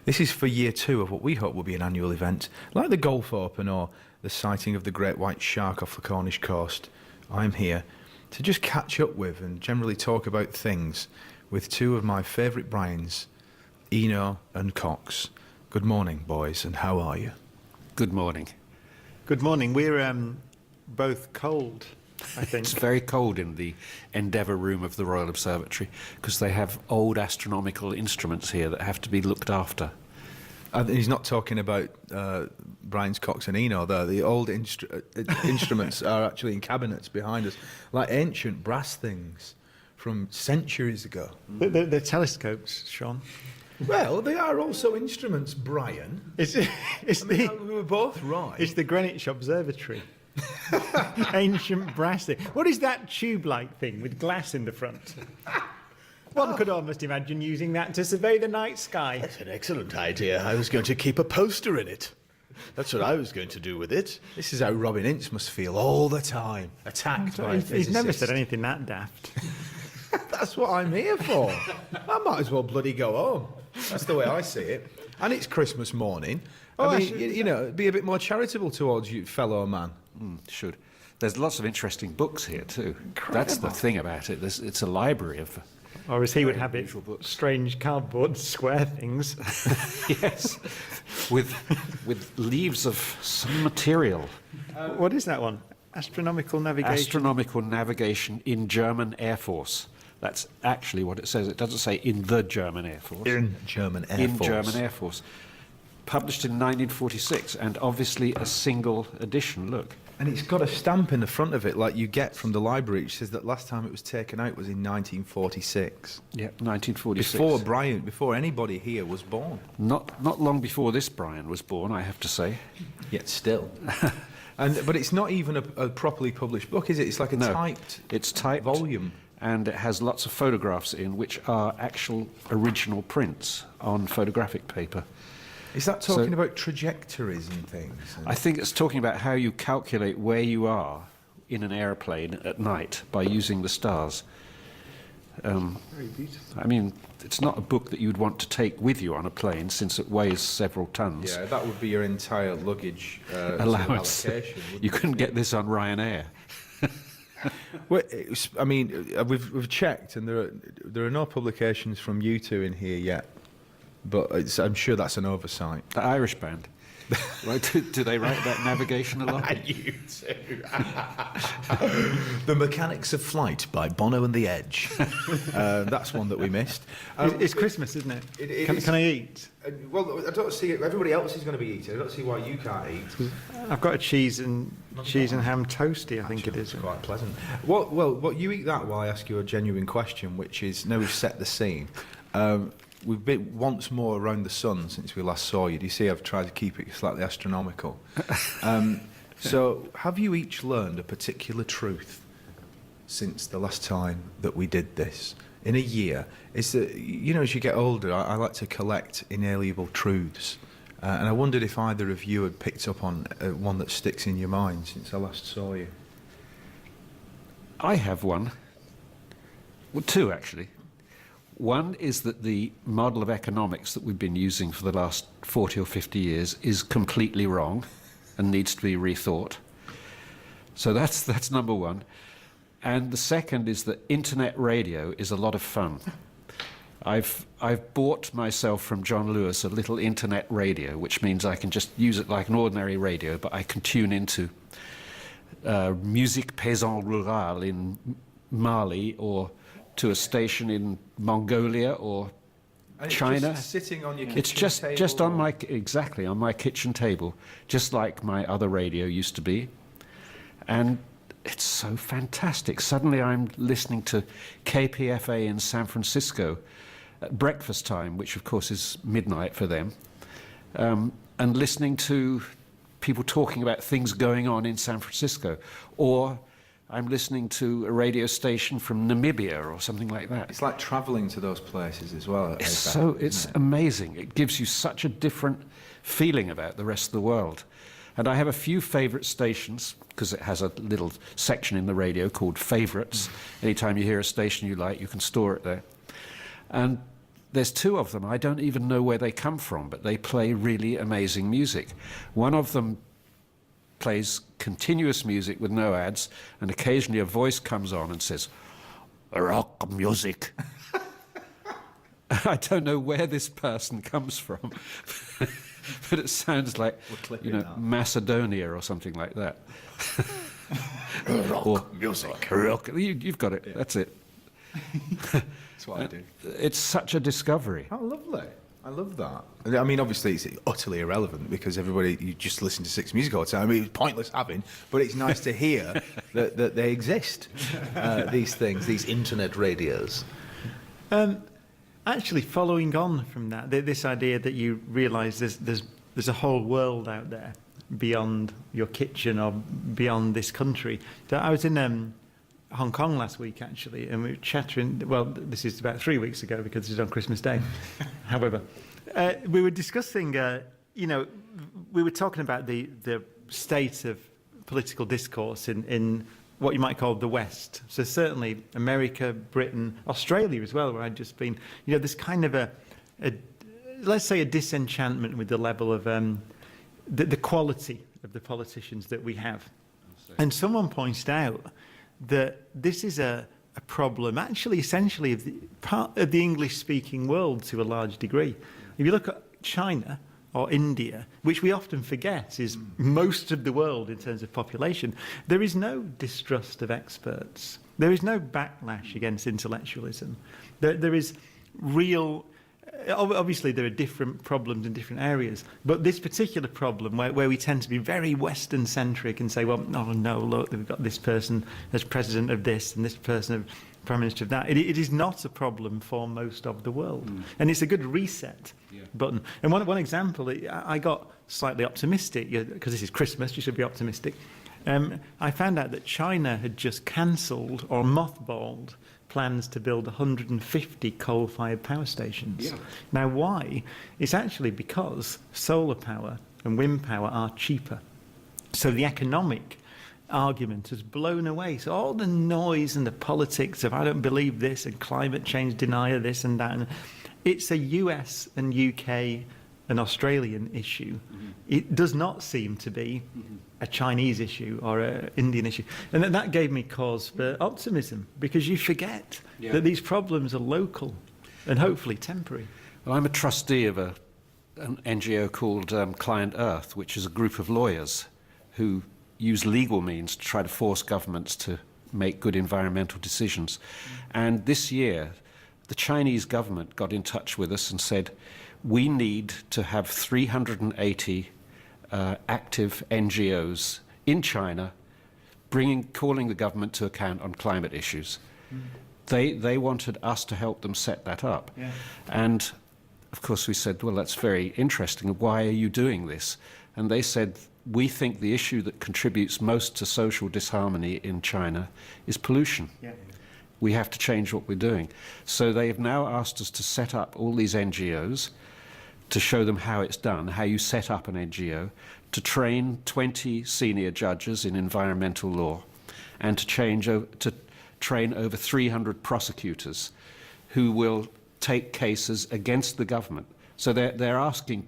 This is for year 2 of what we hope will be an annual event, like the Golf Open or the sighting of the great white shark off the Cornish coast. I'm here to just catch up with and generally talk about things with 2 of my favourite Brians, Eno and Cox. Good morning, boys, and how are you? Good morning. Good morning. We're both cold, I think. It's very cold in the Endeavour room of the Royal Observatory because they have old astronomical instruments here that have to be looked after. He's not talking about Brian's, Cox and Eno, though. The old instruments are actually in cabinets behind us, like ancient brass things from centuries ago. The telescopes, Shaun. Well, they are also instruments, Brian. We were both right. It's the Greenwich Observatory. Ancient brass thing. What is that tube-like thing with glass in the front? One could almost imagine using that to survey the night sky. That's an excellent idea. I was going to keep a poster in it. That's what I was going to do with it. This is how Robin Ince must feel all the time, attacked by a physicist. He's never said anything that daft. That's what I'm here for. I might as well bloody go home. That's the way I see it. And it's Christmas morning. I mean, you know, be a bit more charitable towards you, fellow man. Should. There's lots of interesting books here too. Incredible. That's the thing about it. It's a library of... Or as he would have it, books. strange cardboard square things. Yes, with leaves of some material. What is that one? Astronomical navigation. Astronomical navigation in German Air Force. That's actually what it says. It doesn't say in the German Air Force. In German Air In Force. German Air Force. Published in 1946, and obviously a single edition, look. And it's got a stamp in the front of it, like you get from the library, which says that last time it was taken out was in 1946. Yeah, 1946. Before Brian, before anybody here was born. Not long before this Brian was born, I have to say. Yet still. But it's not even a properly published book, is it? It's like a It's typed volume. And it has lots of photographs in, which are actual original prints on photographic paper. Is that talking about trajectories and things? I think it's talking about how you calculate where you are in an airplane at night by using the stars. Very beautiful. I mean, it's not a book that you'd want to take with you on a plane since it weighs several tons. Yeah, that would be your entire luggage allowance. allocation. You couldn't get this on Ryanair. Well, I mean, we've checked, and there are no publications from you 2 in here yet. But I'm sure that's an oversight. The Irish band. Right, do they write about navigation a lot? You too. The Mechanics of Flight by Bono and the Edge. That's one that we missed. It's Christmas, isn't it? Can I eat? Well, I don't see it. Everybody else is going to be eating. I don't see why you can't eat. I've got a cheese and ham toasty, I think it is. It's quite pleasant. Well, you eat that while I ask you a genuine question, which is, now we've set the scene. We've been once more around the sun since we last saw you. Do you see I've tried to keep it slightly astronomical? So have you each learned a particular truth since the last time that we did this? In a year, is that, you know, as you get older, I like to collect inalienable truths. And I wondered if either of you had picked up on one that sticks in your mind since I last saw you. I have one. Well, 2, actually. One is that the model of economics that we've been using for the last 40 or 50 years is completely wrong and needs to be rethought. So that's number 1. And the second is that internet radio is a lot of fun. I've bought myself from John Lewis a little internet radio, which means I can just use it like an ordinary radio, but I can tune into musique paysan rural in Mali, or to a station in Mongolia or And China. It's just sitting on your kitchen It's just table. on my kitchen table, just like my other radio used to be. And it's so fantastic. Suddenly I'm listening to KPFA in San Francisco at breakfast time, which of course is midnight for them, and listening to people talking about things going on in San Francisco. Or I'm listening to a radio station from Namibia or something like that. It's like travelling to those places as well. It's amazing. It gives you such a different feeling about the rest of the world. And I have a few favourite stations, because it has a little section in the radio called Favourites. Anytime you hear a station you like, you can store it there. And there's two of them. I don't even know where they come from, but they play really amazing music. One of them plays continuous music with no ads, and occasionally a voice comes on and says, "Rock music." I don't know where this person comes from, but it sounds like, Macedonia or something like that. Rock music. Rock. You've got it. Yeah. That's it. That's what I do. It's such a discovery. Oh, lovely. I love that. I mean, obviously, it's utterly irrelevant because you just listen to Six Music all the time. I mean, it's pointless having, but it's nice to hear that they exist, these things, these internet radios. Actually, following on from that, this idea that you realise there's a whole world out there beyond your kitchen or beyond this country. I was in Hong Kong last week, actually, and we were chattering. Well, this is about 3 weeks ago because this is on Christmas Day. However, we were discussing, we were talking about the state of political discourse in what you might call the West. So certainly America, Britain, Australia as well, where I'd just been. There's kind of let's say a disenchantment with the level of the quality of the politicians that we have. And someone pointed out that this is a problem, actually, essentially, of part of the English-speaking world to a large degree. If you look at China or India, which we often forget is most of the world in terms of population, there is no distrust of experts. There is no backlash against intellectualism. There is real... Obviously, there are different problems in different areas, but this particular problem where we tend to be very Western-centric and say, well, oh no, look, we've got this person as president of this and this person as prime minister of that. It is not a problem for most of the world. And it's a good reset button. And one example, I got slightly optimistic, because this is Christmas, you should be optimistic. I found out that China had just cancelled or mothballed plans to build 150 coal-fired power stations. Yeah. Now, why? It's actually because solar power and wind power are cheaper. So the economic argument has blown away. So all the noise and the politics of I don't believe this and climate change denier this and that, and it's a US and UK and Australian issue. It does not seem to be a Chinese issue or an Indian issue. And that gave me cause for optimism, because you forget that these problems are local and hopefully temporary. Well, I'm a trustee of an NGO called Client Earth, which is a group of lawyers who use legal means to try to force governments to make good environmental decisions. And this year, the Chinese government got in touch with us and said, we need to have 380 active NGOs in China calling the government to account on climate issues. They wanted us to help them set that up. Yeah. And of course we said, well, that's very interesting. Why are you doing this? And they said, we think the issue that contributes most to social disharmony in China is pollution. Yeah. We have to change what we're doing. So they have now asked us to set up all these NGOs, to show them how it's done, how you set up an NGO, to train 20 senior judges in environmental law, and to train over 300 prosecutors who will take cases against the government. So they're asking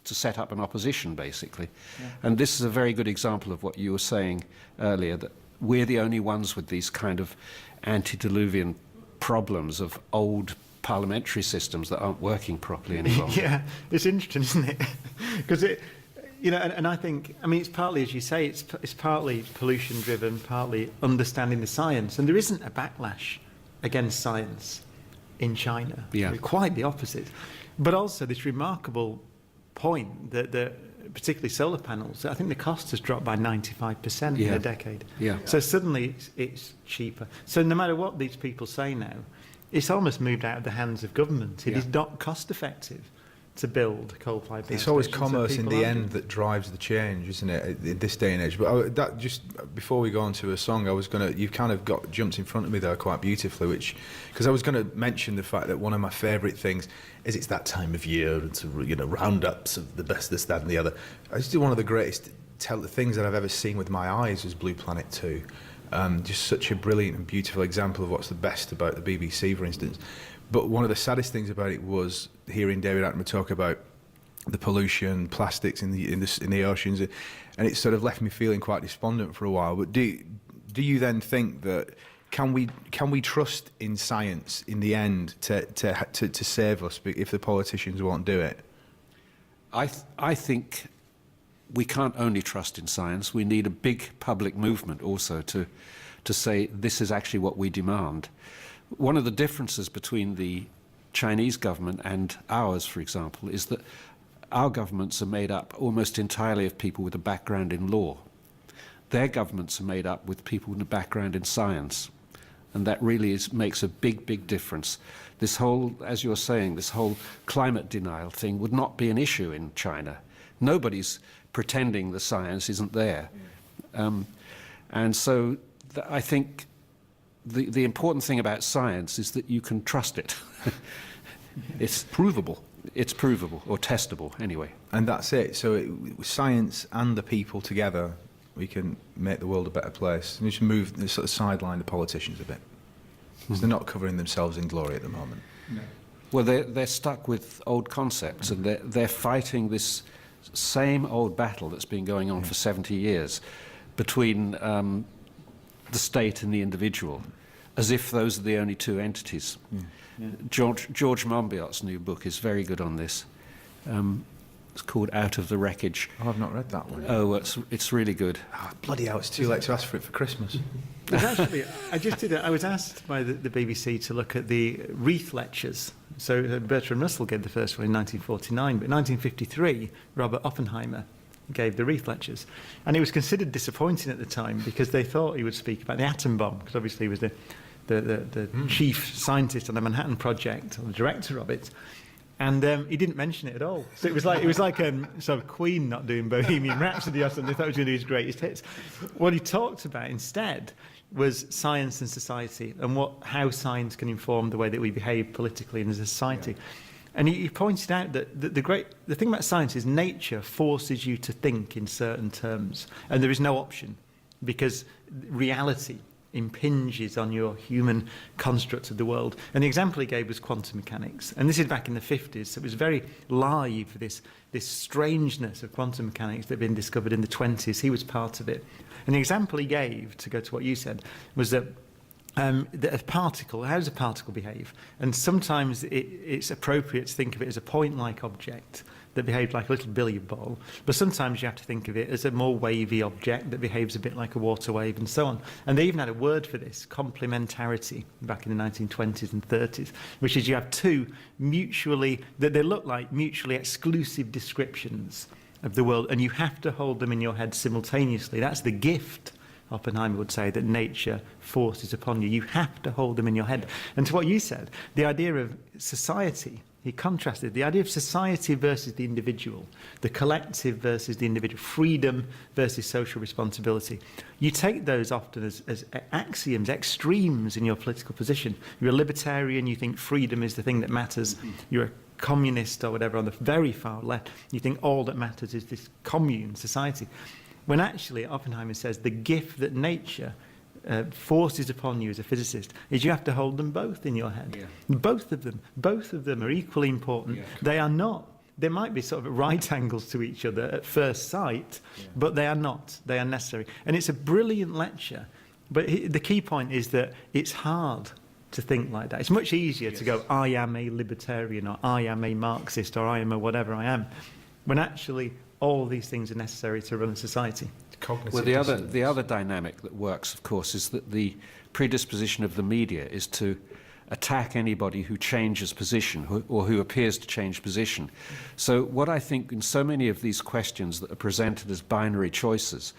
to set up an opposition, basically. Yeah. And this is a very good example of what you were saying earlier, that we're the only ones with these kind of antediluvian problems of old parliamentary systems that aren't working properly anymore. Yeah, it's interesting, isn't it? Because and I think, I mean, it's partly, as you say, it's partly pollution-driven, partly understanding the science, and there isn't a backlash against science in China. Yeah. Quite the opposite. But also this remarkable point that particularly solar panels, I think the cost has dropped by 95% in a decade. Yeah. So suddenly it's cheaper. So no matter what these people say now, it's almost moved out of the hands of government. It is not cost effective to build coal-fired power It's always stations, commerce so in the end that drives the change, isn't it, in this day and age? But that just before we go on to a song, you've kind of jumped in front of me there quite beautifully, because I was going to mention the fact that one of my favourite things is it's that time of year, and roundups of the best, this, that, and the other. I just do one of the greatest things that I've ever seen with my eyes was Blue Planet 2. Just such a brilliant and beautiful example of what's the best about the BBC, for instance. But one of the saddest things about it was hearing David Attenborough talk about the pollution, plastics in the oceans, and it sort of left me feeling quite despondent for a while. But do you then think that can we trust in science in the end to save us if the politicians won't do it? I think we can't only trust in science. We need a big public movement also to say this is actually what we demand. One of the differences between the Chinese government and ours, for example, is that our governments are made up almost entirely of people with a background in law. Their governments are made up with people with a background in science. And that really makes a big, big difference. This whole, as you're saying, this whole climate denial thing would not be an issue in China. Nobody's pretending the science isn't there. And so I think the important thing about science is that you can trust it. It's provable. It's provable, or testable, anyway. And that's it. So science and the people together, we can make the world a better place. And we should sort of sideline the politicians a bit. Because they're not covering themselves in glory at the moment. No. Well, they're stuck with old concepts, and they're fighting this same old battle that's been going on for 70 years between the state and the individual, as if those are the only two entities. Yeah. George Monbiot's new book is very good on this. It's called Out of the Wreckage. Oh, I've not read that one. Oh, it's really good. Oh, bloody hell, it's too late to ask for it for Christmas. Actually, I was asked by the BBC to look at the Reith lectures. So Bertrand Russell gave the first one in 1949, but in 1953, Robert Oppenheimer gave the Reith lectures. And it was considered disappointing at the time because they thought he would speak about the atom bomb, because obviously he was the chief scientist on the Manhattan Project, or the director of it. And he didn't mention it at all. So it was like sort of Queen not doing Bohemian Rhapsody or something. They thought he was going to do his greatest hits. What he talked about instead was science and society, and how science can inform the way that we behave politically and as a society. Yeah. And he pointed out that the thing about science is nature forces you to think in certain terms, and there is no option, because reality impinges on your human construct of the world. And the example he gave was quantum mechanics. And this is back in the 50s, so it was very live, this strangeness of quantum mechanics that had been discovered in the 20s. He was part of it. And the example he gave, to go to what you said, was that a particle, how does a particle behave? And sometimes it's appropriate to think of it as a point-like object that behaved like a little billiard ball, but sometimes you have to think of it as a more wavy object that behaves a bit like a water wave, and so on. And they even had a word for this, complementarity, back in the 1920s and 30s, which is you have two that they look like mutually exclusive descriptions of the world, and you have to hold them in your head simultaneously. That's the gift, Oppenheimer would say, that nature forces upon you. You have to hold them in your head. And to what you said, the idea of society, he contrasted the idea of society versus the individual, the collective versus the individual, freedom versus social responsibility. You take those often as axioms, extremes in your political position. You're a libertarian, you think freedom is the thing that matters. You're a communist or whatever on the very far left, you think all that matters is this commune society. When actually, Oppenheimer says, the gift that nature forces upon you as a physicist is you have to hold them both in your head. Yeah. Both of them are equally important. Yeah. They are not. They might be sort of at right angles to each other at first sight, but they are not. They are necessary. And it's a brilliant lecture. But the key point is that it's hard to think like that. It's much easier to go, I am a libertarian, or I am a Marxist, or I am a whatever I am, when actually all these things are necessary to run a society. Well, the other dynamic that works, of course, is that the predisposition of the media is to attack anybody who changes position or who appears to change position. So what I think in so many of these questions that are presented as binary choices,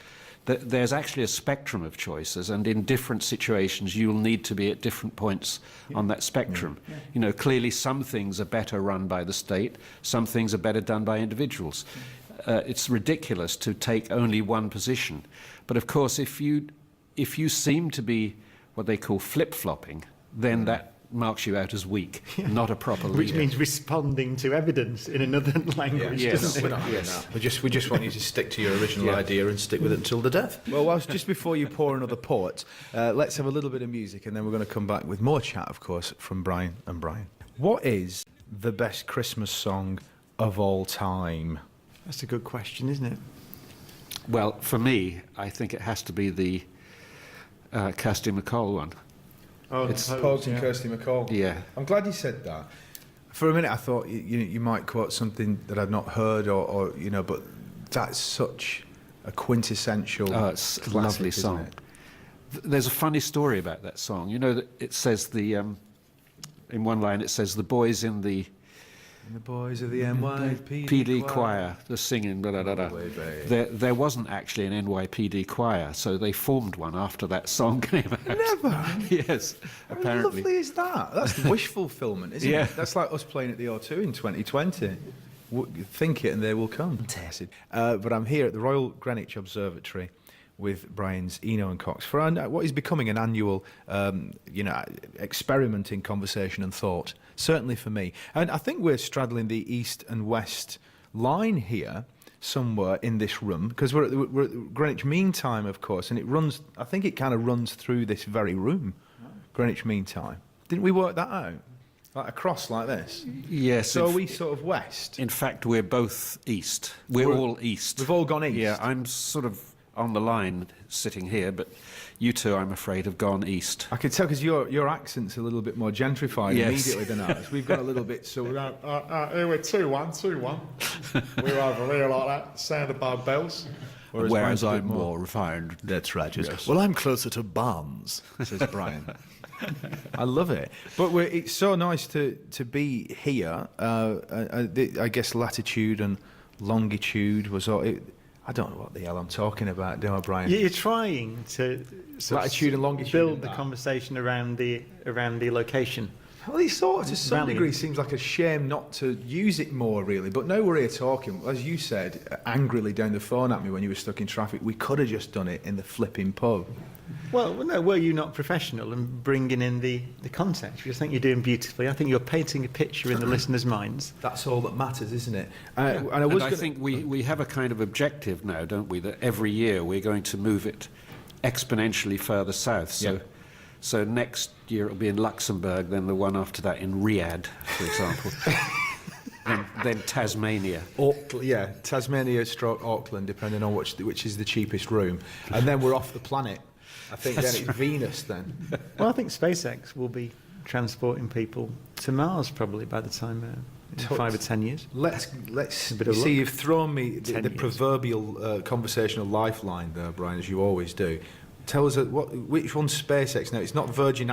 that there's actually a spectrum of choices, and in different situations you'll need to be at different points on that spectrum. Yeah. You know, clearly some things are better run by the state, some things are better done by individuals. It's ridiculous to take only one position. But of course, if you seem to be what they call flip-flopping, then that marks you out as weak, not a proper leader. Which means responding to evidence in another language, doesn't it? We're not doing that. We just want you to stick to your original idea and stick with it until the death. Well, just before you pour another port, let's have a little bit of music, and then we're going to come back with more chat, of course, from Brian and Brian. What is the best Christmas song of all time? That's a good question, isn't it? Well, for me, I think it has to be the Kirsty MacColl one. Oh, It's Pogues and Kirsty MacColl. Yeah. I'm glad you said that. For a minute, I thought you might quote something that I'd not heard, or but that's such a quintessential. Oh, it's a classic, lovely isn't song. it? There's a funny story about that song. You know that it says in one line it says the boys in the And the boys of the NYPD PD choir, the singing, blah, blah, blah, blah. Away, babe. There wasn't actually an NYPD choir, so they formed one after that song came out. Never. Yes, How apparently. lovely is that? That's wish fulfillment, isn't Yeah. it? That's like us playing at the O2 in 2020. Think it and they will come. But I'm here at the Royal Greenwich Observatory with Brian's Eno and Cox for what is becoming an annual, experiment in conversation and thought. Certainly for me, and I think we're straddling the east and west line here somewhere in this room because we're at Greenwich Mean Time, of course, and it runs. I think it kind of runs through this very room, Greenwich Mean Time. Didn't we work that out? Like across like this. Yes. So are we sort of west? In fact, we're both east. We're all east. We've all gone east. Yeah, I'm sort of on the line sitting here, but you two, I'm afraid, have gone east. I could tell because your accent's a little bit more gentrified Yes. immediately than ours. We've got a little bit so. Here we're 2-1, 2-1. We're over here like that, sounded by bells. Whereas I'm I'm more refined. That's right. Yes. Well, I'm closer to Barnes. Says Brian. I love it, but it's so nice to be here. I guess latitude and longitude was all. I don't know what the hell I'm talking about, do I, Brian? You're trying to sort of Latitude and longitude build and the that. conversation around the location. Well, it sort of, to some Valiant. degree, seems like a shame not to use it more, really. But now we're here talking, as you said, angrily down the phone at me when you were stuck in traffic. We could have just done it in the flipping pub. Well, no, were you not professional and bringing in the context? Which I think you're doing beautifully. I think you're painting a picture in the listeners' minds. That's all that matters, isn't it? And I And was I gonna- think we have a kind of objective now, don't we, that every year we're going to move it exponentially further south. So, Yeah. so next year it'll be in Luxembourg, then the one after that in Riyadh, for example. then Tasmania. Auckland, yeah, Tasmania stroke Auckland, depending on which is the cheapest room. And then we're off the planet. I think then it's Venus then. Well, I think SpaceX will be transporting people to Mars probably by the time in 5 or 10 years. Let's A bit you of see, luck. you've thrown me 10 the years. proverbial conversational lifeline there, Brian, as you always do. Tell us which one's SpaceX now? It's not Virgin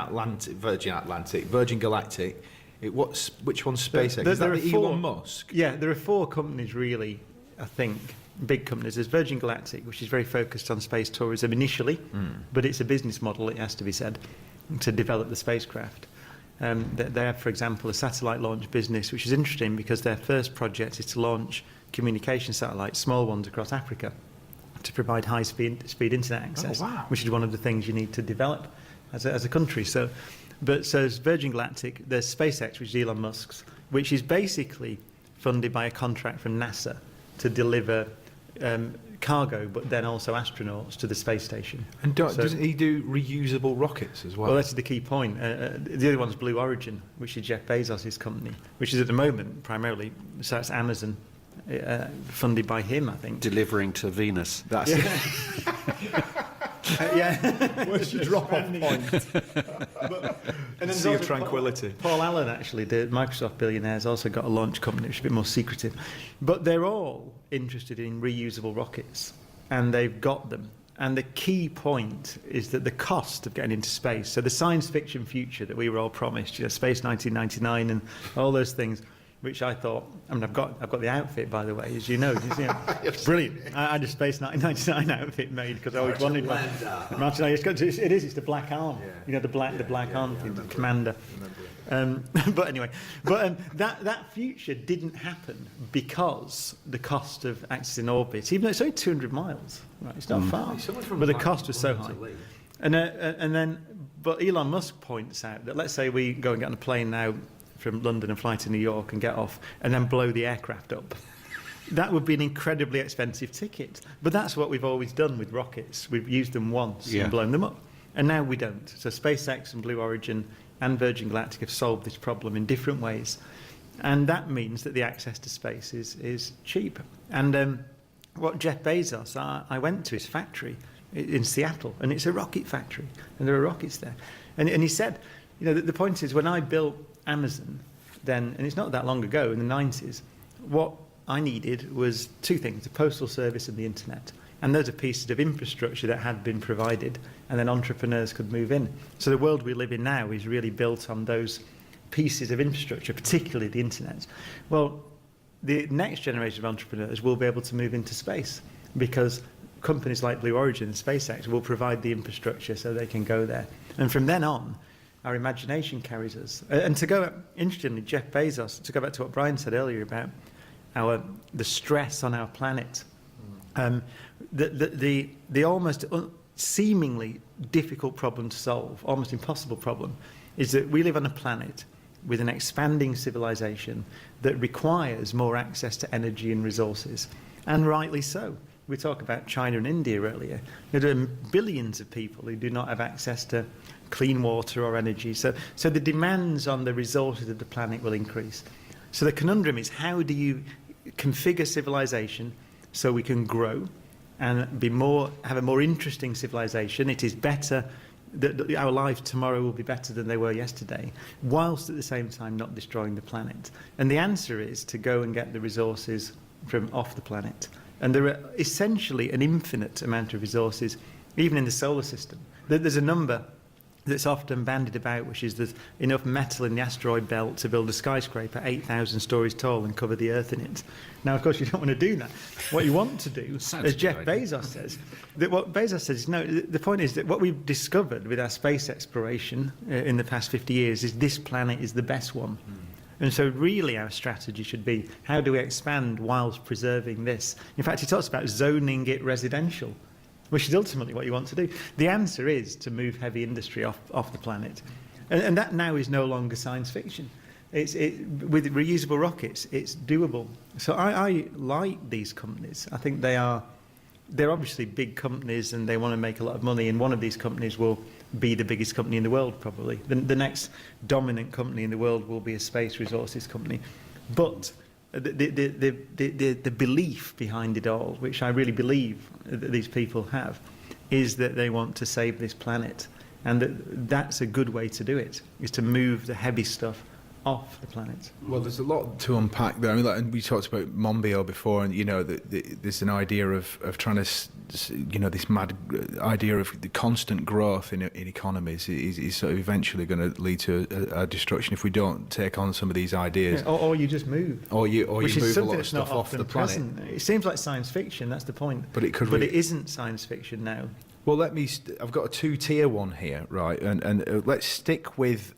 Galactic. Which one's SpaceX? Is that there are the four- Elon Musk? Yeah, there are 4 companies really, I think, big companies. There's Virgin Galactic, which is very focused on space tourism initially, but it's a business model, it has to be said, to develop the spacecraft. They have, for example, a satellite launch business, which is interesting because their first project is to launch communication satellites, small ones across Africa, to provide high-speed internet access, wow. which is one of the things you need to develop as a country. So there's Virgin Galactic, there's SpaceX, which is Elon Musk's, which is basically funded by a contract from NASA to deliver cargo, but then also astronauts to the space station. And So- doesn't he do reusable rockets as well? Well, that's the key point. The other one's Blue Origin, which is Jeff Bezos' company, which is at the moment primarily, so that's Amazon, funded by him, I think. Delivering to Venus. That's Yeah. Where's your drop-off point? And then Sea of also tranquility. Paul Allen, actually, the Microsoft billionaire, has also got a launch company, which is a bit more secretive. But they're all interested in reusable rockets, and they've got them. And the key point is that the cost of getting into space, so the science fiction future that we were all promised, Space 1999 and all those things, which I thought, I mean, I've got the outfit, by the way, as you know. It's brilliant. I had a Space 1999 outfit made because I always wanted one. Martin, it's the black arm, the black arm thing, the commander. But anyway, that future didn't happen because the cost of accessing orbit, even though it's only 200 miles, right? It's not far, but the cost was so high. But Elon Musk points out that let's say we go and get on a plane now from London and fly to New York and get off and then blow the aircraft up. That would be an incredibly expensive ticket. But that's what we've always done with rockets. We've used them once Yeah. and blown them up. And now we don't. So SpaceX and Blue Origin and Virgin Galactic have solved this problem in different ways. And that means that the access to space is cheap. And what Jeff Bezos, I went to his factory in Seattle, and it's a rocket factory, and there are rockets there. And he said, you know, the point is, when I built Amazon, then, and it's not that long ago, in the 90s, what I needed was two things, the postal service and the internet. And those are pieces of infrastructure that had been provided, and then entrepreneurs could move in. So the world we live in now is really built on those pieces of infrastructure, particularly the internet. Well, the next generation of entrepreneurs will be able to move into space because companies like Blue Origin and SpaceX will provide the infrastructure so they can go there. And from then on, our imagination carries us. And to go, interestingly, Jeff Bezos, to go back to what Brian said earlier about the stress on our planet, the almost seemingly difficult problem to solve, almost impossible problem, is that we live on a planet with an expanding civilization that requires more access to energy and resources, and rightly so. We talked about China and India earlier. There are billions of people who do not have access to clean water or energy. So the demands on the resources of the planet will increase. So the conundrum is, how do you configure civilization so we can grow and have a more interesting civilization? It is better that our lives tomorrow will be better than they were yesterday, whilst at the same time not destroying the planet. And the answer is to go and get the resources from off the planet. And there are essentially an infinite amount of resources, even in the solar system. There's a number that's often bandied about, which is there's enough metal in the asteroid belt to build a skyscraper 8,000 stories tall and cover the Earth in it. Now, of course, you don't want to do that. What you want to do, as Jeff Bezos says, what Bezos says is, no, the point is that what we've discovered with our space exploration in the past 50 years is this planet is the best one. And so really our strategy should be, how do we expand whilst preserving this? In fact, he talks about zoning it residential, which is ultimately what you want to do. The answer is to move heavy industry off the planet. And that now is no longer science fiction. With reusable rockets, it's doable. So I like these companies. I think they're obviously big companies and they want to make a lot of money, and one of these companies will be the biggest company in the world, probably. The next dominant company in the world will be a space resources company. But the belief behind it all, which I really believe that these people have, is that they want to save this planet. And that's a good way to do it, is to move the heavy stuff off the planet. Well, there's a lot to unpack there. I mean, and we talked about Monbiot before, and you know, there's an idea of trying to, you know, this mad idea of the constant growth in economies is sort of eventually going to lead to a destruction if we don't take on some of these ideas. Yeah, or you just move. Or you move a lot of that's not stuff off the planet. Present. It seems like science fiction. That's the point. But it could. But it isn't science fiction now. Well, I've got a two-tier one here, right? And let's stick with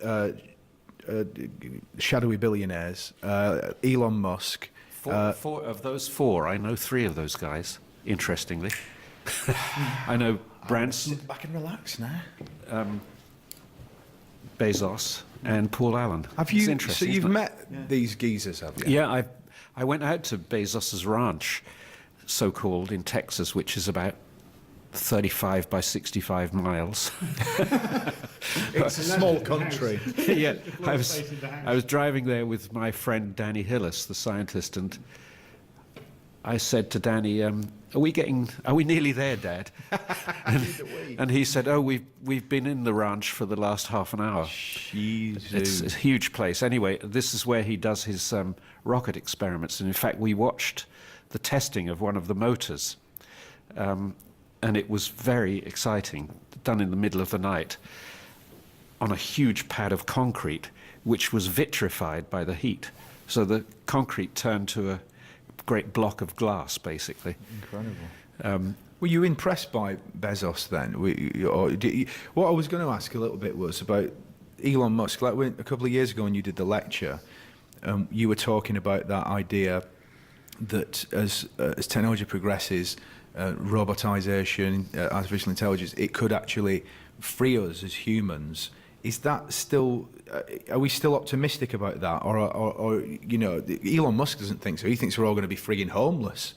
shadowy billionaires, Elon Musk. Four of those four, I know three of those guys, interestingly. I know Branson, Sit back and relax now. Bezos, and Paul Allen. Have you? So you've met these geezers, have you? Yeah, I went out to Bezos's ranch, so-called, in Texas, which is about 35 by 65 miles. It's a small country. Yeah, I was driving there with my friend Danny Hillis, the scientist, and I said to Danny, "Are we nearly there, Dad?" and he said, "Oh, we've been in the ranch for the last half an hour." Jesus. It's a huge place. Anyway, this is where he does his rocket experiments, and in fact, we watched the testing of one of the motors. And it was very exciting, done in the middle of the night on a huge pad of concrete, which was vitrified by the heat. So the concrete turned to a great block of glass, basically. Incredible. Were you impressed by Bezos then? What I was going to ask a little bit was about Elon Musk. Like a couple of years ago when you did the lecture, you were talking about that idea that as technology progresses, robotization, artificial intelligence, it could actually free us as humans. Is that still? Are we still optimistic about that, or you know, Elon Musk doesn't think so. He thinks we're all going to be frigging homeless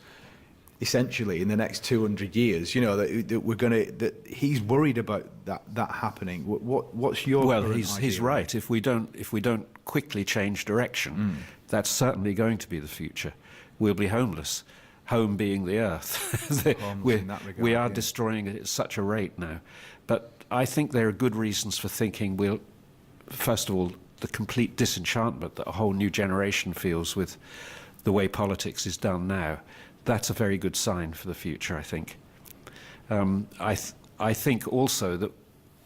essentially in the next 200 years. You know that he's worried about that happening. What's your well? current He's idea? right. If we don't quickly change direction, that's certainly going to be the future. We'll be homeless. Home being the earth. In that regard, we are yeah. destroying it at such a rate now. But I think there are good reasons for thinking we'll, first of all, the complete disenchantment that a whole new generation feels with the way politics is done now. That's a very good sign for the future, I think. I think also that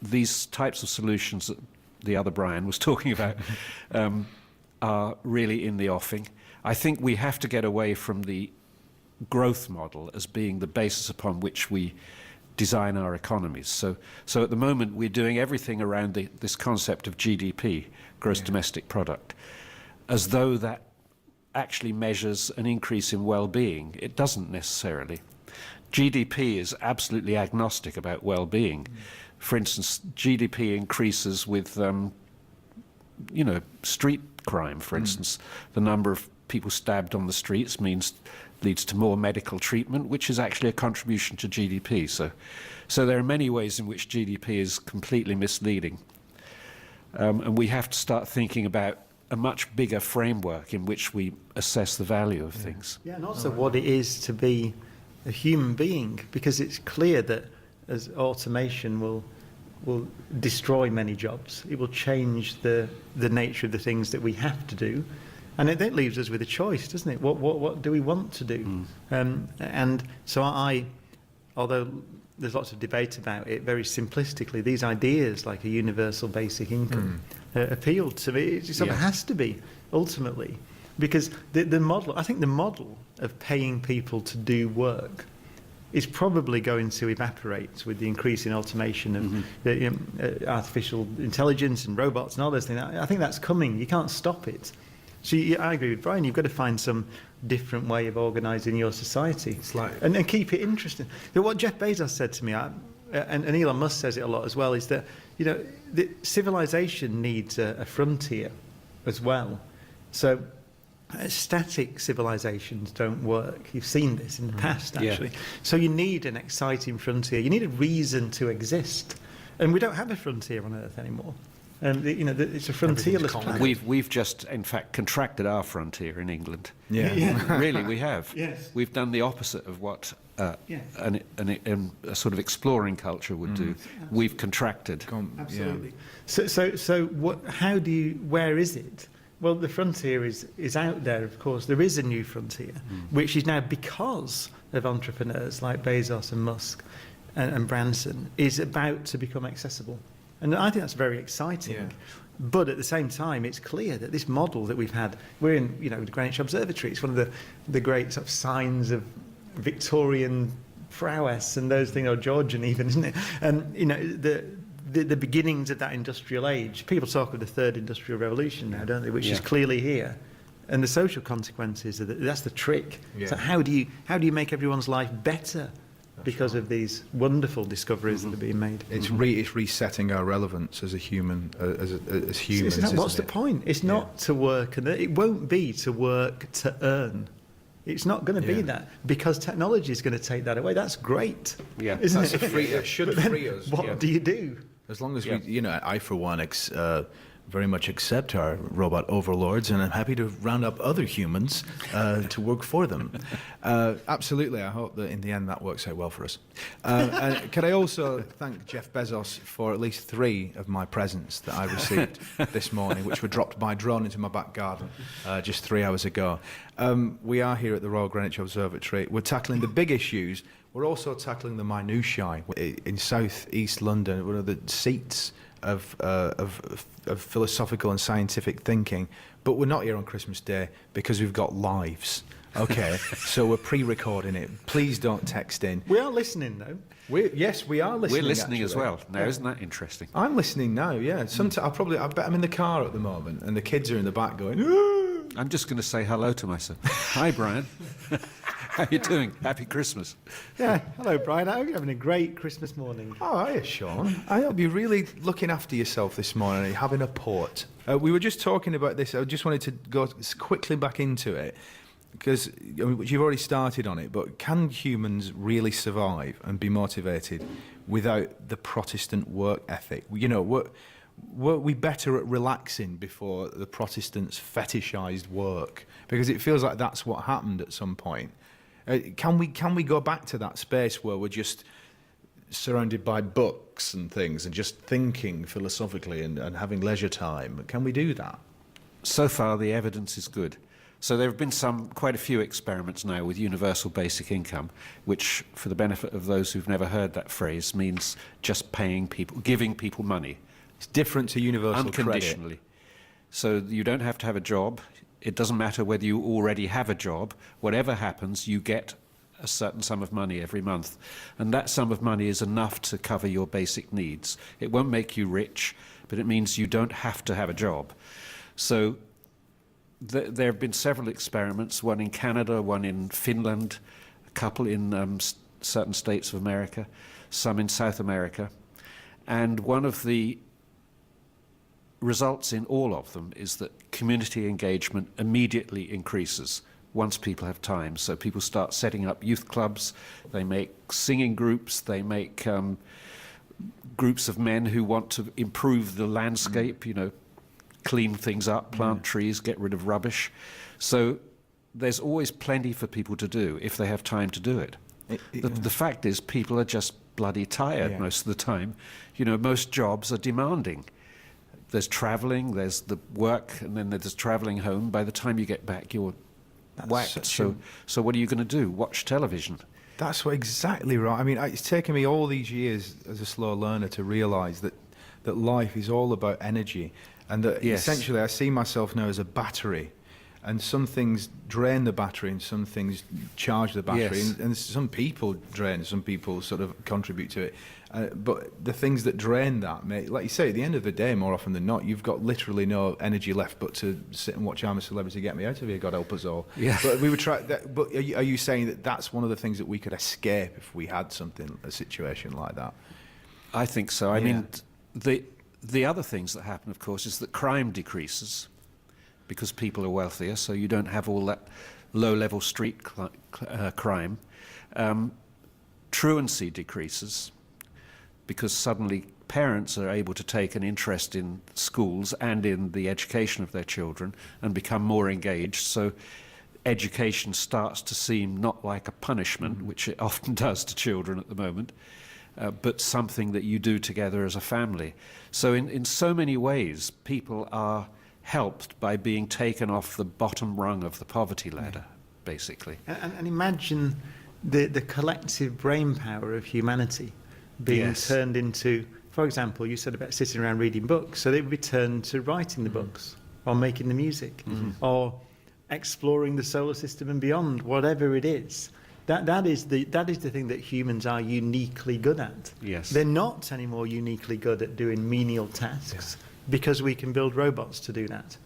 these types of solutions that the other Brian was talking about are really in the offing. I think we have to get away from the growth model as being the basis upon which we design our economies. So at the moment we're doing everything around this concept of GDP, gross domestic product, as though that actually measures an increase in well-being. It doesn't necessarily. GDP is absolutely agnostic about well-being. For instance, GDP increases with, street crime, for instance. The number of people stabbed on the streets leads to more medical treatment, which is actually a contribution to GDP. So there are many ways in which GDP is completely misleading. And we have to start thinking about a much bigger framework in which we assess the value of things. Yeah, and also what it is to be a human being, because it's clear that as automation will destroy many jobs, it will change the nature of the things that we have to do. And it leaves us with a choice, doesn't it? What do we want to do? And so although there's lots of debate about it, very simplistically, these ideas like a universal basic income appealed to me. It sort of has to be, ultimately. Because the model, I think the model of paying people to do work is probably going to evaporate with the increase in automation of artificial intelligence and robots and all those things. I think that's coming. You can't stop it. So I agree with Brian. You've got to find some different way of organising your society and keep it interesting. But what Jeff Bezos said to me, and Elon Musk says it a lot as well, is that the civilization needs a frontier as well. So static civilizations don't work. You've seen this in the past, actually. Yeah. So you need an exciting frontier. You need a reason to exist, and we don't have a frontier on Earth anymore. And it's a frontierless planet. We've just, in fact, contracted our frontier in England. Yeah. Really, we have. Yes. We've done the opposite of what a sort of exploring culture would do. We've contracted. Absolutely. Yeah. So what? How do you? Where is it? Well, the frontier is out there. Of course, there is a new frontier, which is now because of entrepreneurs like Bezos and Musk and Branson, is about to become accessible. And I think that's very exciting. Yeah. But at the same time, it's clear that this model that we've had, we're in, the Greenwich Observatory. It's one of the great sort of signs of Victorian prowess and those things, or Georgian even, isn't it? And the beginnings of that industrial age. People talk of the third industrial revolution now, don't they? Which is clearly here. And the social consequences that's the trick. Yeah. So how do you make everyone's life better? Because of these wonderful discoveries that are being made. It's resetting our relevance as a human, as humans. What's the point? It's not to work, and it won't be to work to earn. It's not going to be that, because technology is going to take that away. That's great, isn't it? It should free us. What do you do? As long as we, I for one, very much accept our robot overlords, and I'm happy to round up other humans to work for them. Absolutely, I hope that in the end that works out well for us. And can I also thank Jeff Bezos for at least 3 of my presents that I received this morning, which were dropped by drone into my back garden just 3 hours ago. We are here at the Royal Greenwich Observatory. We're tackling the big issues. We're also tackling the minutiae. In South East London, one of the seats of philosophical and scientific thinking, but we're not here on Christmas Day because we've got lives. Okay, so we're pre-recording it. Please don't text in. We are listening, though. Yes, we are listening. We're listening actually. as well. Now, isn't that interesting? I'm listening now. Yeah, sometimes I bet I'm in the car at the moment, and the kids are in the back going. I'm just going to say hello to myself. Hi, Brian. How are you doing? Happy Christmas. Yeah, hello, Brian. I hope you're having a great Christmas morning. Oh, hiya, Shaun. I hope you're really looking after yourself this morning and you're having a port. We were just talking about this. I just wanted to go quickly back into it. because you've already started on it, but can humans really survive and be motivated without the Protestant work ethic? You know, were we better at relaxing before the Protestants fetishized work? Because it feels like that's what happened at some point. Can we go back to that space where we're just surrounded by books and things and just thinking philosophically and having leisure time? Can we do that? So far, the evidence is good. So there have been quite a few experiments now with universal basic income, which, for the benefit of those who've never heard that phrase, means just paying people, giving people money. It's different to universal unconditionally. credit. So you don't have to have a job. It doesn't matter whether you already have a job. Whatever happens, you get a certain sum of money every month. And that sum of money is enough to cover your basic needs. It won't make you rich, but it means you don't have to have a job. So there have been several experiments, one in Canada, one in Finland, a couple in certain states of America, some in South America. And one of the results in all of them is that community engagement immediately increases once people have time. So people start setting up youth clubs, they make singing groups, they make groups of men who want to improve the landscape, you know, clean things up, plant trees, get rid of rubbish. So there's always plenty for people to do if they have time to do it. The fact is, people are just bloody tired most of the time. You know, most jobs are demanding. There's travelling, there's the work, and then there's travelling home. By the time you get back, you're whacked. So what are you going to do? Watch television? That's exactly right. I mean, it's taken me all these years as a slow learner to realise that life is all about energy. And that essentially I see myself now as a battery, and some things drain the battery and some things charge the battery, and some people drain, some people sort of contribute to it. But the things that drain that, mate, like you say, at the end of the day, more often than not, you've got literally no energy left but to sit and watch I'm a Celebrity get me out of here, God help us all. Yeah. But we would try that. But are you saying that that's one of the things that we could escape if we had a situation like that? I think so. I mean, the other things that happen, of course, is that crime decreases because people are wealthier, so you don't have all that low-level street crime. Truancy decreases because suddenly parents are able to take an interest in schools and in the education of their children and become more engaged. So education starts to seem not like a punishment, which it often does to children at the moment, but something that you do together as a family. So in so many ways, people are helped by being taken off the bottom rung of the poverty ladder, basically. And imagine the collective brain power of humanity being turned into, for example, you said about sitting around reading books, so they would be turned to writing the books, or making the music, or exploring the solar system and beyond, whatever it is. That is the thing that humans are uniquely good at. Yes. They're not anymore uniquely good at doing menial tasks because we can build robots to do that.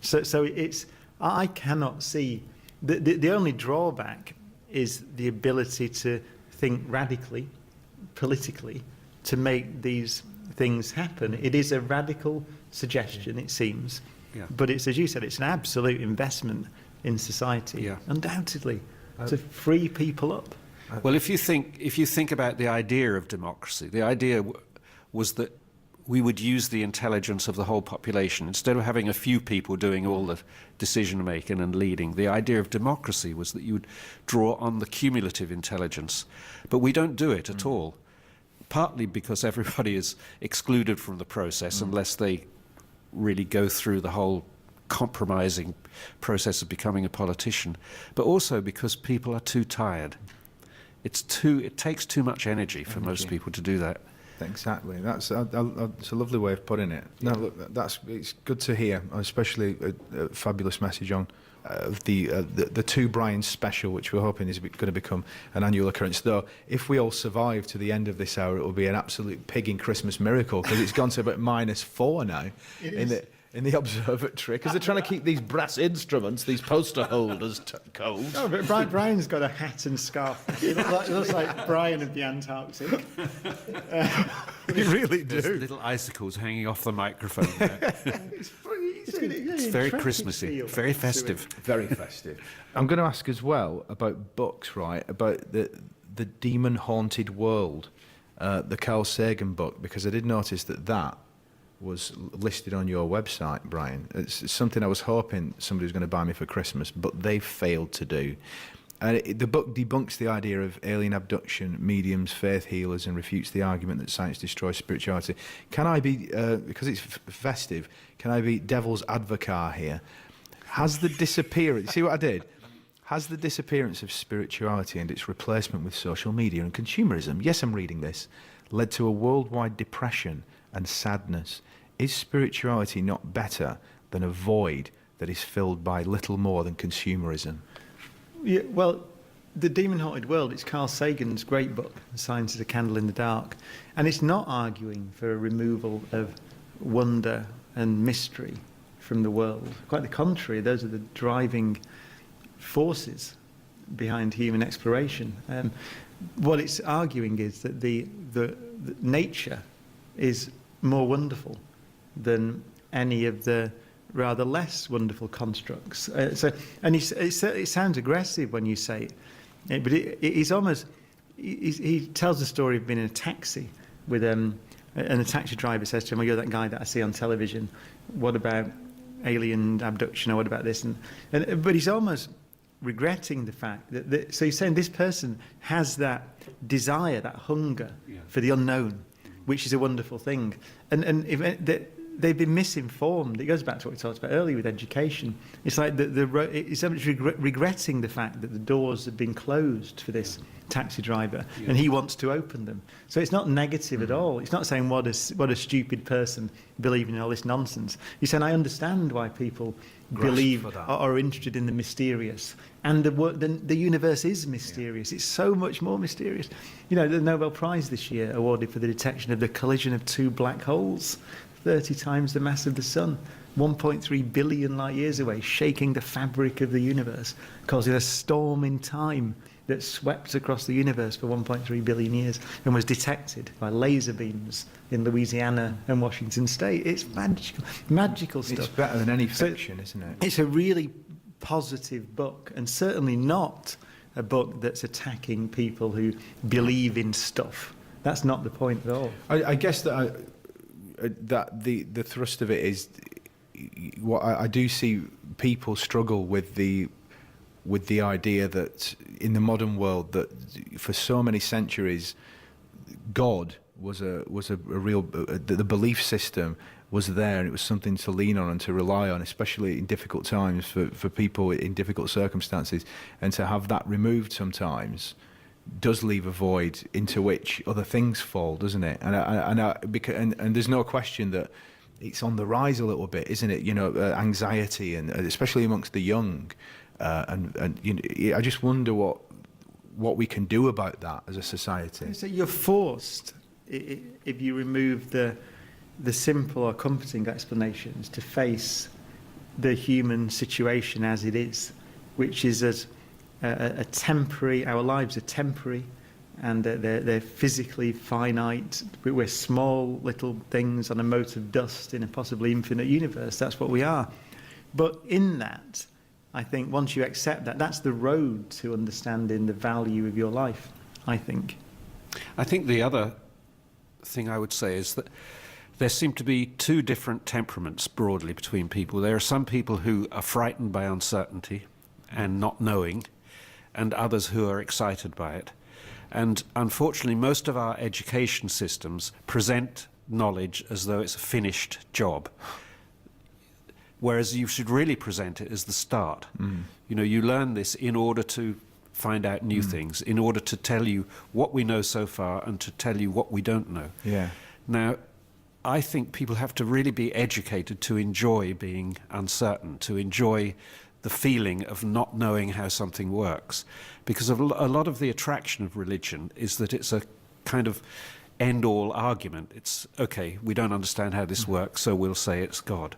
So it's, I cannot see, the only drawback is the ability to think radically, politically, to make these things happen. It is a radical suggestion, it seems, but it's, as you said, it's an absolute investment in society, undoubtedly. To free people up. Well, if you think about the idea of democracy, the idea was that we would use the intelligence of the whole population instead of having a few people doing all the decision making and leading. The idea of democracy was that you would draw on the cumulative intelligence, but we don't do it at all. Partly because everybody is excluded from the process unless they really go through the whole compromising process of becoming a politician, but also because people are too tired. It takes too much energy for most people to do that. Exactly. That's a lovely way of putting it. No, look, it's good to hear, especially a fabulous message on the Two Brians special, which we're hoping is going to become an annual occurrence. Though, if we all survive to the end of this hour, it will be an absolute pigging Christmas miracle, because it's gone to about -4 now in the observatory, because they're trying to keep these brass instruments, these poster holders, cold. Oh, but Brian's got a hat and scarf. It looks like Brian of the Antarctic. You really do. There's little icicles hanging off the microphone there. It's It's very Christmassy, very festive. Very festive. I'm going to ask as well about books, right? About the demon-haunted world, the Carl Sagan book, because I did notice that was listed on your website, Brian. It's something I was hoping somebody was going to buy me for Christmas, but they failed to do. The book debunks the idea of alien abduction, mediums, faith healers, and refutes the argument that science destroys spirituality. Can I be, because it's festive, can I be devil's advocate here? Has the disappearance, see what I did? Has the disappearance of spirituality and its replacement with social media and consumerism, yes, I'm reading this, led to a worldwide depression and sadness? Is spirituality not better than a void that is filled by little more than consumerism? Yeah, well, The Demon-Haunted World, it's Carl Sagan's great book, Science is a Candle in the Dark, and it's not arguing for a removal of wonder and mystery from the world. Quite the contrary, those are the driving forces behind human exploration. What it's arguing is that the nature is more wonderful than any of the rather less wonderful constructs. It sounds aggressive when you say it, but he's almost. He tells the story of being in a taxi with and the taxi driver says to him, "Oh, you're that guy that I see on television. What about alien abduction, or what about this?" But he's almost regretting the fact that so he's saying this person has that desire, that hunger for the unknown, which is a wonderful thing, and they've been misinformed. It goes back to what we talked about earlier with education. It's like it's regretting the fact that the doors have been closed for this taxi driver, and he wants to open them. So it's not negative at all. It's not saying what a stupid person believing in all this nonsense. He's saying I understand why people believe or are interested in the mysterious, and the universe is mysterious. It's so much more mysterious. You know, the Nobel Prize this year awarded for the detection of the collision of two black holes, 30 times the mass of the sun, 1.3 billion light years away, shaking the fabric of the universe, causing a storm in time that swept across the universe for 1.3 billion years and was detected by laser beams in Louisiana and Washington State. It's magical stuff. It's better than any fiction, isn't it? It's a really positive book, and certainly not a book that's attacking people who believe in stuff. That's not the point at all. I guess that the thrust of it is what I do see people struggle with the idea that in the modern world that for so many centuries God was a real the belief system was there, and it was something to lean on and to rely on, especially in difficult times for people in difficult circumstances, and to have that removed sometimes does leave a void into which other things fall, doesn't it? And there's no question that it's on the rise a little bit, isn't it? You know, anxiety, and especially amongst the young, and you know, I just wonder what we can do about that as a society. So you're forced, if you remove the simple or comforting explanations, to face the human situation as it is, which is as a temporary. Our lives are temporary, and they're physically finite. We're small little things on a mote of dust in a possibly infinite universe. That's what we are. But in that, I think once you accept that, that's the road to understanding the value of your life, I think. I think the other thing I would say is that there seem to be two different temperaments broadly between people. There are some people who are frightened by uncertainty and not knowing, and others who are excited by it. And unfortunately, most of our education systems present knowledge as though it's a finished job, whereas you should really present it as the start. You know, you learn this in order to find out new things, in order to tell you what we know so far and to tell you what we don't know. Yeah. Now, I think people have to really be educated to enjoy being uncertain, to enjoy the feeling of not knowing how something works. Because a lot of the attraction of religion is that it's a kind of end-all argument. It's, okay, we don't understand how this works, so we'll say it's God.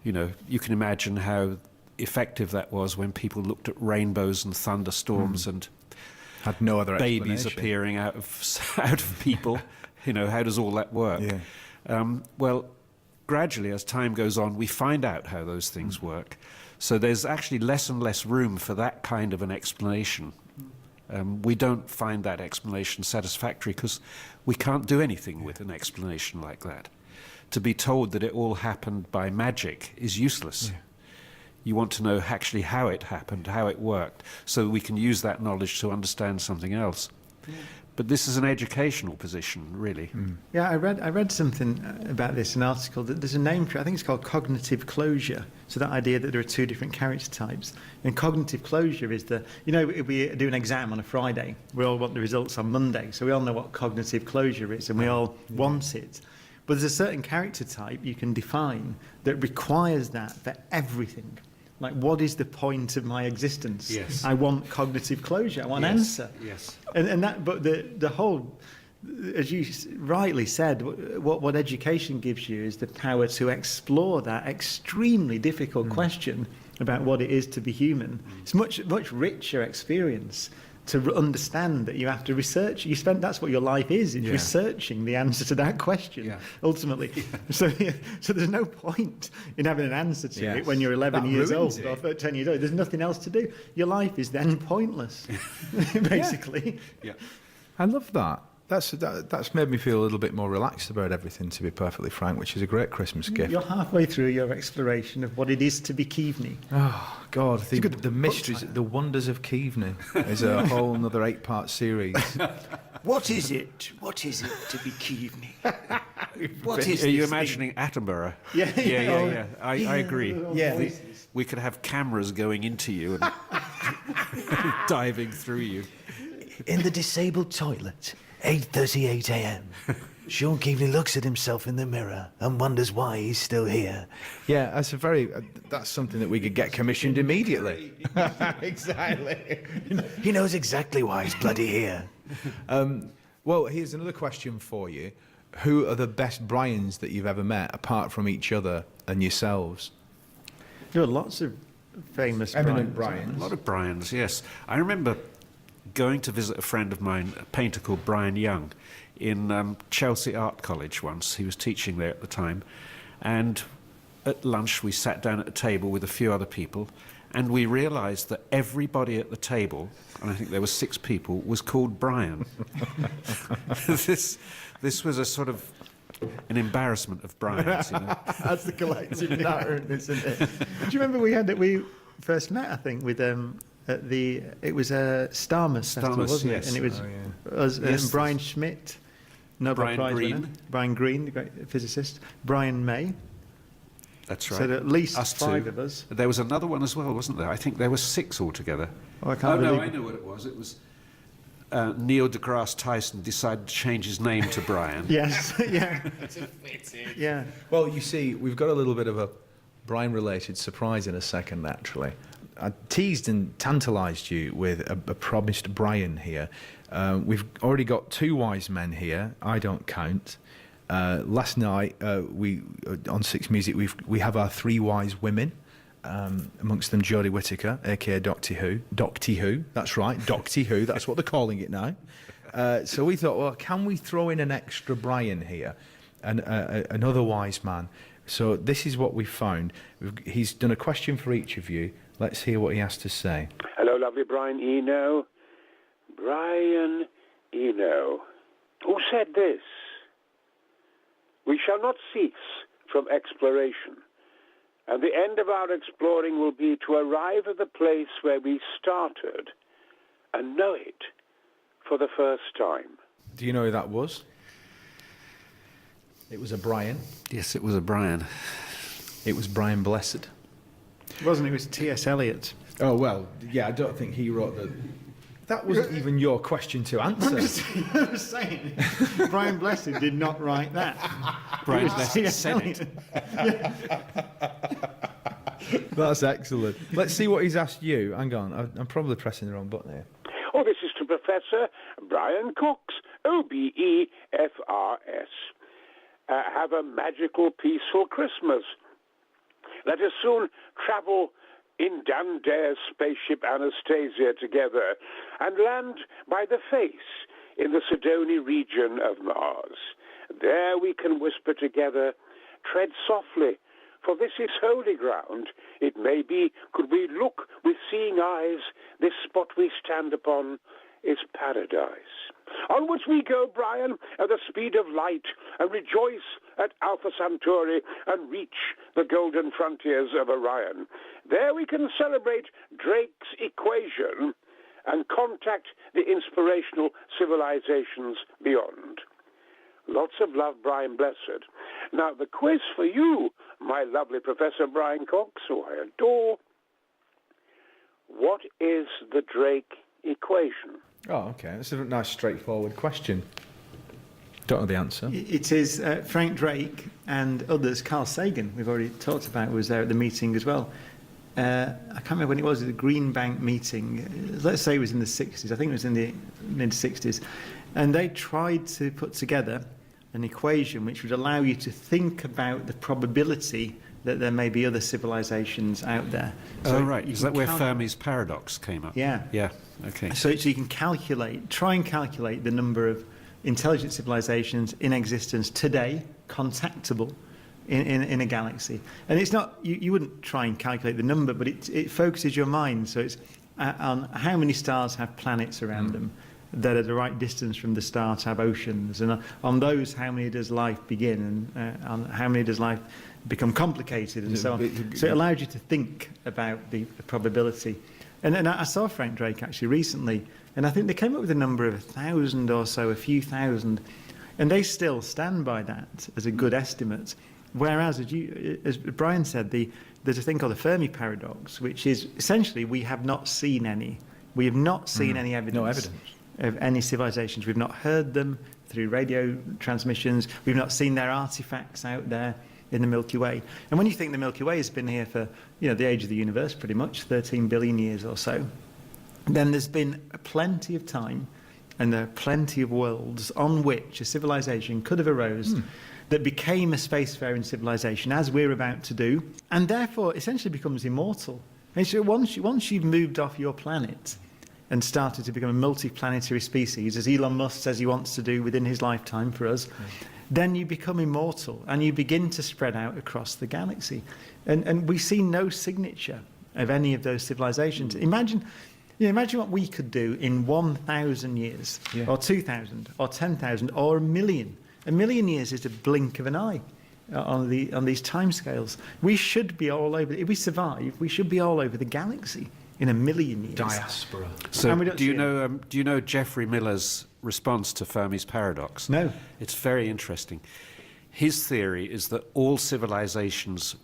You know, you can imagine how effective that was when people looked at rainbows and thunderstorms and had no other babies explanation. appearing out of people. You know, how does all that work? Yeah. Well, gradually, as time goes on, we find out how those things work. So there's actually less and less room for that kind of an explanation. We don't find that explanation satisfactory because we can't do anything with an explanation like that. To be told that it all happened by magic is useless. Yeah. You want to know actually how it happened, how it worked, so we can use that knowledge to understand something else. But this is an educational position, really. Yeah, I read something about this, an article, that there's a name for it. I think it's called cognitive closure. So that idea that there are two different character types. And cognitive closure is if we do an exam on a Friday, we all want the results on Monday. So we all know what cognitive closure is and we all want it. But there's a certain character type you can define that requires that for everything. Like, what is the point of my existence? Yes. I want cognitive closure. I want an answer. Yes. And that, but the whole, as you rightly said, what education gives you is the power to explore that extremely difficult question about what it is to be human. It's much richer experience to understand that you have to research. That's what your life is. It's researching the answer to that question, ultimately. So there's no point in having an answer to it when you're 11 years old or 10 years old. There's nothing else to do. Your life is then pointless, basically. Yeah. I love that. That's made me feel a little bit more relaxed about everything, to be perfectly frank, which is a great Christmas gift. You're halfway through your exploration of what it is to be Keaveny. Oh, God, the mysteries, the wonders of Keaveny is a whole another 8-part series. What is it? What is it to be Keaveny? What is Are you this imagining Attenborough? Yeah. Yeah. I agree. Yeah. We could have cameras going into you and diving through you. In the disabled toilet, 8:38 a.m. Shaun Keaveny looks at himself in the mirror and wonders why he's still here. Yeah, that's something that we could get commissioned immediately. Exactly. He knows exactly why he's bloody here. Well, here's another question for you. Who are the best Brians that you've ever met, apart from each other and yourselves? There are lots of famous Eminent Brians. Brians. A lot of Brians, yes. I remember going to visit a friend of mine, a painter called Brian Young, in Chelsea Art College once. He was teaching there at the time. And at lunch, we sat down at a table with a few other people, and we realised that everybody at the table, and I think there were 6 people, was called Brian. This was a sort of an embarrassment of Brian's, you know. That's the collective noun, isn't it? Do you remember we first met, I think, with at the, it was a Starmus Festival, wasn't yes. it? And it was us and Brian Schmidt, Nobel Brian Prize Greene. winner, Brian Greene, the great physicist, Brian May. That's right. So at least Us 5 two. of us. There was another one as well, wasn't there? I think there were 6 altogether. Oh, I can't no, believe I it. know what it was. It was Neil deGrasse Tyson decided to change his name to Brian. Yes, yeah. Yeah. Well, you see, we've got a little bit of a Brian-related surprise in a second, actually. I teased and tantalised you with a promised Brian here. We've already got 2 wise men here. I don't count. Last night, on Six Music, we have our 3 wise women. Amongst them Jodie Whittaker, aka Docty Who, that's right, Docty Who, that's what they're calling it now. So we thought, well, can we throw in an extra Brian here, and another wise man? So this is what we found. He's done a question for each of you. Let's hear what he has to say. Hello, lovely Brian Eno. Brian Eno. Who said this? We shall not cease from exploration. And the end of our exploring will be to arrive at the place where we started and know it for the first time. Do you know who that was? It was a Brian. Yes, it was a Brian. It was Brian Blessed. It wasn't, it was T.S. Eliot. Oh, well, yeah, I don't think he wrote the... That wasn't even your question to answer. I was saying, Brian Blessed did not write that. Brian It was Blessed T.S. said it. That's excellent. Let's see what he's asked you. Hang on, I'm probably pressing the wrong button here. Oh, this is to Professor Brian Cox, OBEFRS. Have a magical, peaceful Christmas. Let us soon travel in Dandare's spaceship Anastasia together and land by the face in the Sidoni region of Mars. There we can whisper together tread softly, for this is holy ground. It may be, could we look with seeing eyes, this spot we stand upon is paradise. Onwards we go, Brian, at the speed of light, and rejoice at Alpha Centauri, and reach the golden frontiers of Orion. There we can celebrate Drake's equation and contact the inspirational civilizations beyond. Lots of love, Brian Blessed. Now, the quiz for you, my lovely Professor Brian Cox, who I adore. What is the Drake equation? Oh, okay. That's a nice, straightforward question. Don't know the answer. It is Frank Drake and others. Carl Sagan, we've already talked about, was there at the meeting as well. I can't remember when it was, at the Green Bank meeting. Let's say it was in the 60s. I think it was in the mid-60s. And they tried to put together an equation which would allow you to think about the probability that there may be other civilizations out there. Oh, right. Is that where Fermi's paradox came up? Yeah. Yeah, okay. So you can try and calculate the number of intelligent civilizations in existence today, contactable, in a galaxy. And it's not, you wouldn't try and calculate the number, but it focuses your mind. So it's on how many stars have planets around them that are the right distance from the star to have oceans. And on those, how many does life begin? And on how many does life become complicated and so on. So it allows you to think about the probability. And I saw Frank Drake actually recently, and I think they came up with a number of 1,000 or so, a few thousand, and they still stand by that as a good estimate. Whereas, as Brian said, there's a thing called the Fermi Paradox, which is essentially we have not seen any. We have not seen any evidence. No evidence. Of any civilizations. We've not heard them through radio transmissions. We've not seen their artifacts out there in the Milky Way. And when you think the Milky Way has been here for, the age of the universe, pretty much 13 billion years or so, then there's been plenty of time and there are plenty of worlds on which a civilization could have arose that became a spacefaring civilization, as we're about to do, and therefore essentially becomes immortal. And so once you've moved off your planet and started to become a multi-planetary species, as Elon Musk says he wants to do within his lifetime for us, then you become immortal and you begin to spread out across the galaxy. And we see no signature of any of those civilizations. Imagine what we could do in 1,000 years, or 2,000, or 10,000, or a million. A million years is a blink of an eye on these timescales. We should be all over. If we survive, we should be all over the galaxy in a million years. Diaspora. So do you know Geoffrey Miller's response to Fermi's paradox? No. It's very interesting. His theory is that all civilizations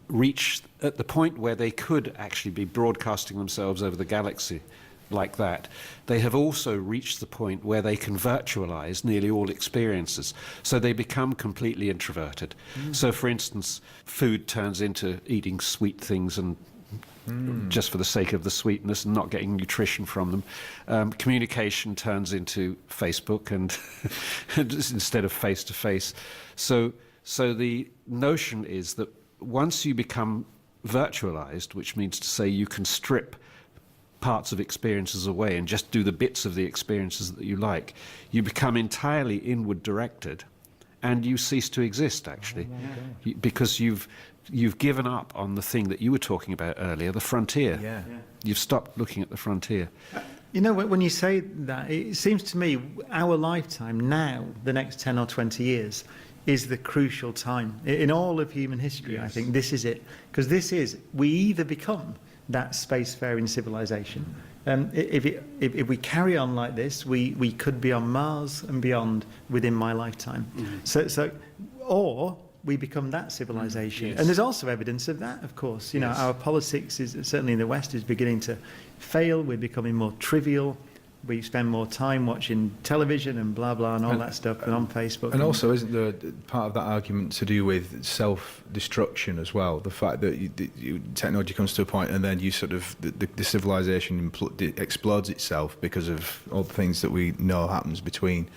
reach at the point where they could actually be broadcasting themselves over the galaxy like that. They have also reached the point where they can virtualize nearly all experiences. So they become completely introverted. So, for instance, food turns into eating sweet things and just for the sake of the sweetness and not getting nutrition from them. Communication turns into Facebook and instead of face-to-face. So the notion is that once you become virtualized, which means to say you can strip parts of experiences away and just do the bits of the experiences that you like, you become entirely inward directed and you cease to exist, actually, because you've given up on the thing that you were talking about earlier, the frontier. You've stopped looking at the frontier. When you say that, it seems to me our lifetime now, the next 10 or 20 years, is the crucial time. In all of human history, I think this is it. Because we either become that spacefaring civilization. If we carry on like this, we could be on Mars and beyond within my lifetime. Or we become that civilization. And there's also evidence of that, of course. Our politics is certainly in the West is beginning to fail. We're becoming more trivial. We spend more time watching television and blah blah and all that stuff, and on Facebook. And also, isn't there part of that argument to do with self-destruction as well? The fact that technology comes to a point, and then you sort of the civilization explodes itself because of all the things that we know happens between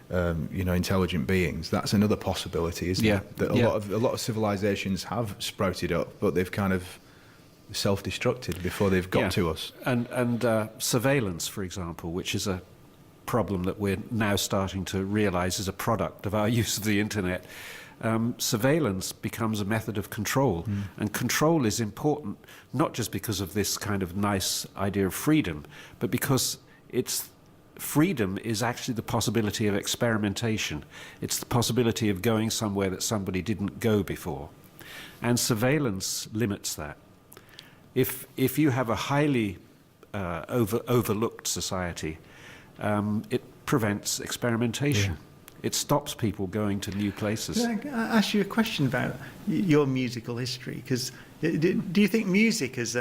intelligent beings. That's another possibility, isn't it? That a lot of civilizations have sprouted up, but they've kind of self-destructed before they've got to us. And surveillance, for example, which is a problem that we're now starting to realise is a product of our use of the internet. surveillance becomes a method of control. And control is important, not just because of this kind of nice idea of freedom, but because freedom is actually the possibility of experimentation. It's the possibility of going somewhere that somebody didn't go before. And surveillance limits that. If you have a highly overlooked society, it prevents experimentation. Yeah. It stops people going to new places. Can I ask you a question about your musical history? Because do you think music as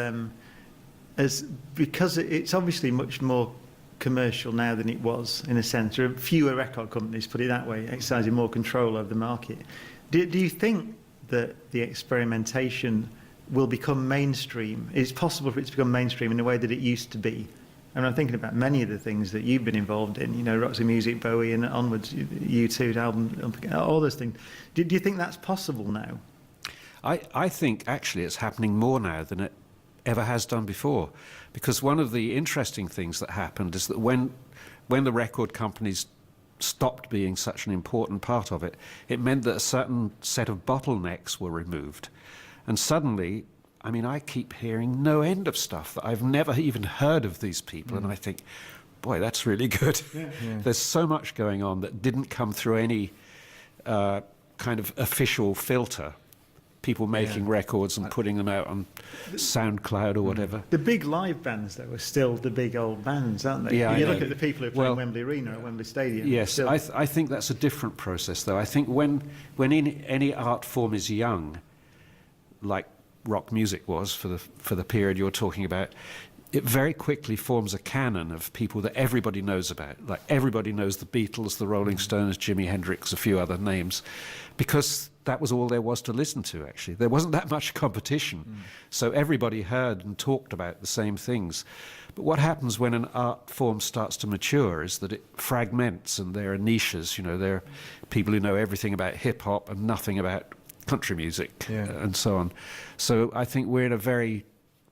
because it's obviously much more commercial now than it was, in a sense, there are fewer record companies, put it that way, exercising more control over the market. Do you think that the experimentation will become mainstream? It's possible for it to become mainstream in the way that it used to be. And I'm thinking about many of the things that you've been involved in, you know, Roxy Music, Bowie, and onwards, U2, album, all those things. Do you think that's possible now? I think actually it's happening more now than it ever has done before. Because one of the interesting things that happened is that when the record companies stopped being such an important part of it, it meant that a certain set of bottlenecks were removed. And suddenly, I mean, I keep hearing no end of stuff that I've never even heard of these people, and I think, boy, that's really good. Yeah. There's so much going on that didn't come through any kind of official filter. People making records and putting them out on SoundCloud or whatever. The big live bands, though, are still the big old bands, aren't they? Yeah, you I look know. at the people who play Wembley Arena or Wembley Stadium. Yes, still... I think that's a different process, though. I think when any art form is young, like rock music was for the period you're talking about, it very quickly forms a canon of people that everybody knows about. Like everybody knows the Beatles, the Rolling Stones, Jimi Hendrix, a few other names, because that was all there was to listen to, actually. There wasn't that much competition, so everybody heard and talked about the same things. But what happens when an art form starts to mature is that it fragments, and there are niches. You know, there are people who know everything about hip-hop and nothing about country music, and so on. So I think we're in a very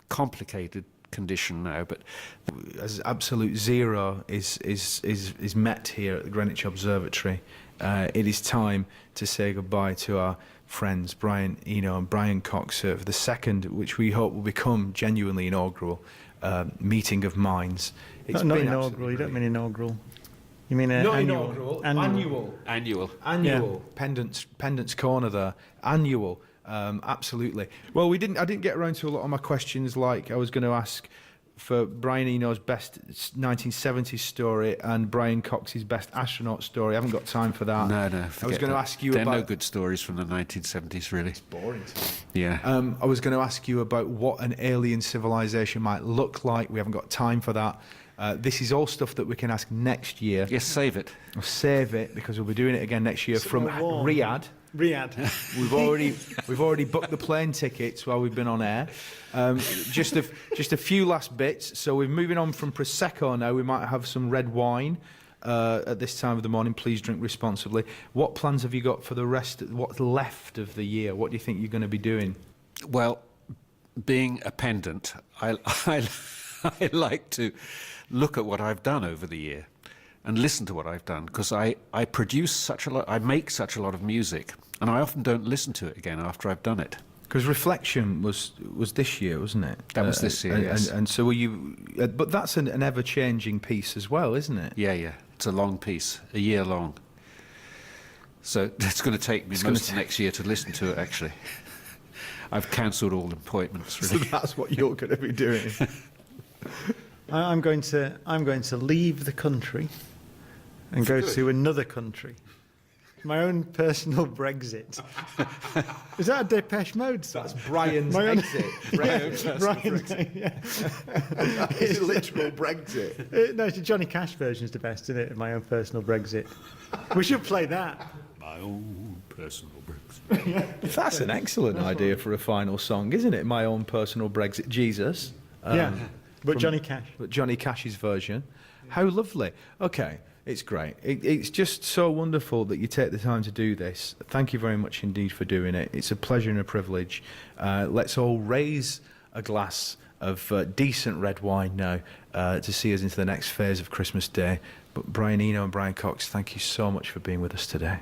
complicated condition now, but as absolute zero is met here at the Greenwich Observatory, it is time to say goodbye to our friends Brian Eno and Brian Cox for the second, which we hope will become genuinely inaugural, meeting of minds. It's not been inaugural, you don't mean inaugural. You mean not annual. inaugural, annual. Pendant's Corner there, annual. Absolutely. Well, I didn't get around to a lot of my questions. Like I was going to ask for Brian Eno's best 1970s story and Brian Cox's best astronaut story. I haven't got time for that. No, I was going to ask you They're about. no good stories from the 1970s, really. It's boring to me. Yeah. I was going to ask you about what an alien civilization might look like. We haven't got time for that. This is all stuff that we can ask next year. Yes, save it. We'll save it because we'll be doing it again next year from Riyadh. We've already booked the plane tickets while we've been on air. Just a few last bits. So we're moving on from Prosecco now. We might have some red wine at this time of the morning. Please drink responsibly. What plans have you got for the rest? What's left of the year? What do you think you're going to be doing? Well, being a pendant, I like to look at what I've done over the year and listen to what I've done, because I produce such a lot, I make such a lot of music, and I often don't listen to it again after I've done it. Because Reflection was this year, wasn't it? That was this year, yes. And so were you... but that's an ever-changing piece as well, isn't it? Yeah. It's a long piece, a year long. So it's going to take me most of next year to listen to it, actually. I've cancelled all appointments, really. So that's what you're going to be doing. I'm going to leave the country and go to another country. My own personal Brexit. Is that a Depeche Mode song? That's Brian's exit. Brian's Brexit. Yeah. It's a literal Brexit. No, it's the Johnny Cash version's the best, isn't it, of My Own Personal Brexit. We should play that. My own personal Brexit. That's an excellent idea for a final song, isn't it? My Own Personal Brexit. Jesus. But Johnny Cash. But Johnny Cash's version. How lovely. Okay, it's great. It's just so wonderful that you take the time to do this. Thank you very much indeed for doing it. It's a pleasure and a privilege. Let's all raise a glass of decent red wine now to see us into the next phase of Christmas Day. But Brian Eno and Brian Cox, thank you so much for being with us today.